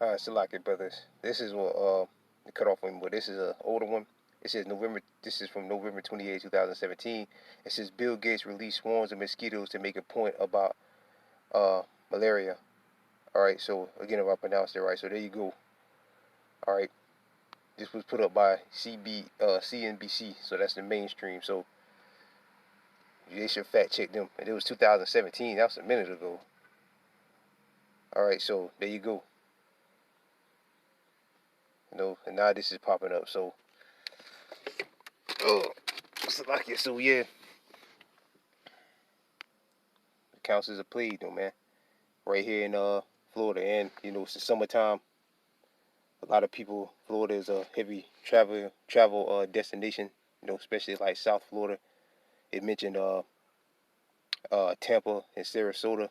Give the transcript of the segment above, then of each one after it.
Salaki brothers. This is what the cutoff one, but this is an older one. It says November. This is from November 28, 2017. It says Bill Gates released swarms of mosquitoes to make a point about malaria. All right. So again, if I pronounced it right, so there you go. All right. This was put up by CNBC, so that's the mainstream. So they should fact check them. And it was 2017. That was a minute ago. All right. So there you go. And now this is popping up. So, so yeah, it counts as a plague, though, man. Right here in Florida, and it's the summertime. A lot of people. Florida is a heavy travel destination. Especially like South Florida. It mentioned Tampa and Sarasota.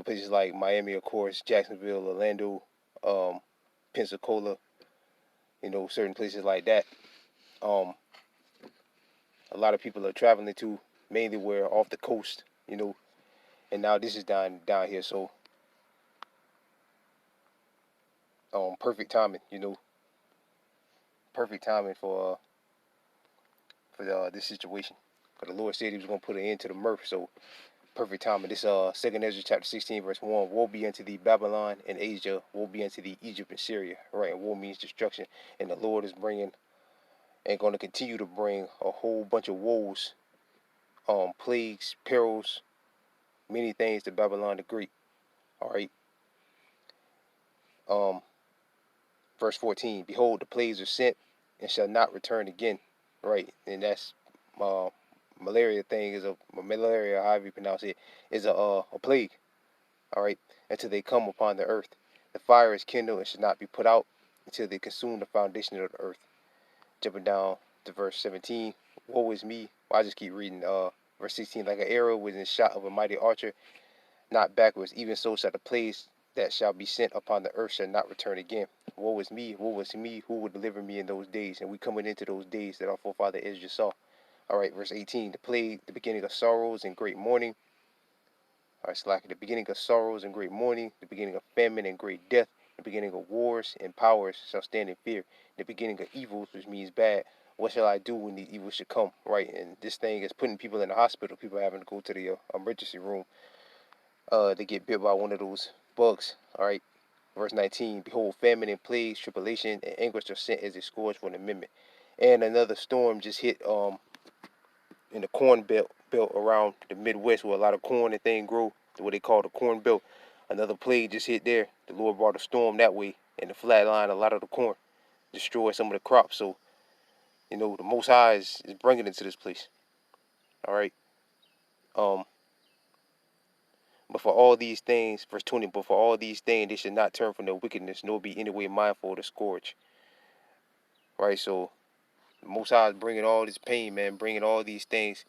Places like Miami, of course, Jacksonville, Orlando, Pensacola. Certain places like that. A lot of people are traveling to, mainly where off the coast. And now this is down here. So perfect timing. Perfect timing for this situation. Because the Lord said He was going to put an end to the mirth. So perfect timing. This 2nd Ezra chapter 16 verse 1. Woe be unto thee Babylon and Asia. Woe be unto thee Egypt and Syria. Right, and woe means destruction. And the Lord is bringing and going to continue to bring a whole bunch of woes, plagues, perils, many things to Babylon the Great. All right. Verse 14. Behold, the plagues are sent and shall not return again. Right, and that's malaria thing is malaria, however you pronounce it, is a plague. All right, until they come upon the earth. The fire is kindled and should not be put out until they consume the foundation of the earth. Jumping down to verse 17. Woe is me. Well, I just keep reading. Verse 16. Like an arrow within shot of a mighty archer, not backwards. Even so shall the plagues that shall be sent upon the earth shall not return again. Woe is me. Woe is me. Who will deliver me in those days? And we coming into those days that our forefather Ezra saw. All right, verse 18. The plague, the beginning of sorrows and great mourning. All right, Slack, the beginning of sorrows and great mourning, the beginning of famine and great death, the beginning of wars and powers shall stand in fear, the beginning of evils, which means bad. What shall I do when these evils should come? Right, and this thing is putting people in the hospital. People having to go to the emergency room to get bit by one of those bugs. All right, verse 19. Behold, famine and plagues, tribulation and anguish are sent as a scourge for an amendment. And another storm just hit in the corn belt around the Midwest, where a lot of corn and thing grow, what they call the corn belt. Another plague just hit there. The Lord brought a storm that way, and the flatline a lot of the corn, destroyed some of the crops. So the Most High is bringing it to this place. All right. But for all these things, verse 20. But for all these things, they should not turn from their wickedness, nor be any way mindful of the scourge. Right. So the Most High is bringing all this pain, man, bringing all these things.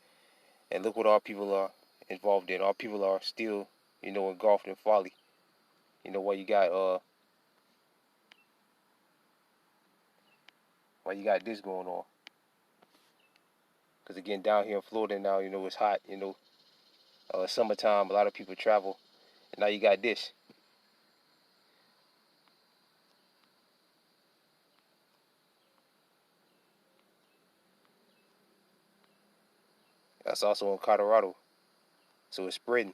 And look what our people are involved in. Our people are still, engulfed in folly. Why you got this going on? Because again, down here in Florida now, it's hot. Summertime, a lot of people travel, and now you got this. That's also in Colorado, so it's spreading.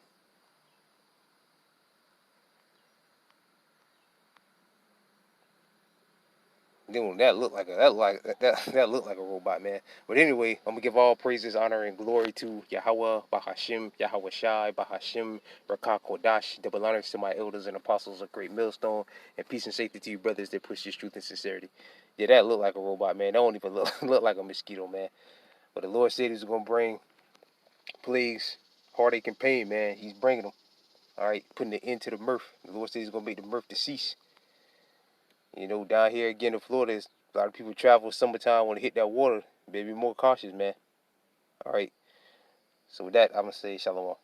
That looked like a robot, man. But anyway, I'm gonna give all praises, honor, and glory to Yahweh, Bahashim, Yahweh Shai, Bahashim, Rakah Kodash. Double honors to my elders and apostles of Great Millstone, and peace and safety to you brothers that push this truth and sincerity. Yeah, that looked like a robot, man. That don't even look like a mosquito, man. But the Lord said He was gonna bring plagues, heartache, and pain, man. He's bringing them. All right, putting an end to the mirth. The Lord said He's gonna make the mirth to cease. Down here again in Florida, a lot of people travel summertime want to hit that water. Better be more cautious, man. All right. So with that, I'm gonna say shalom.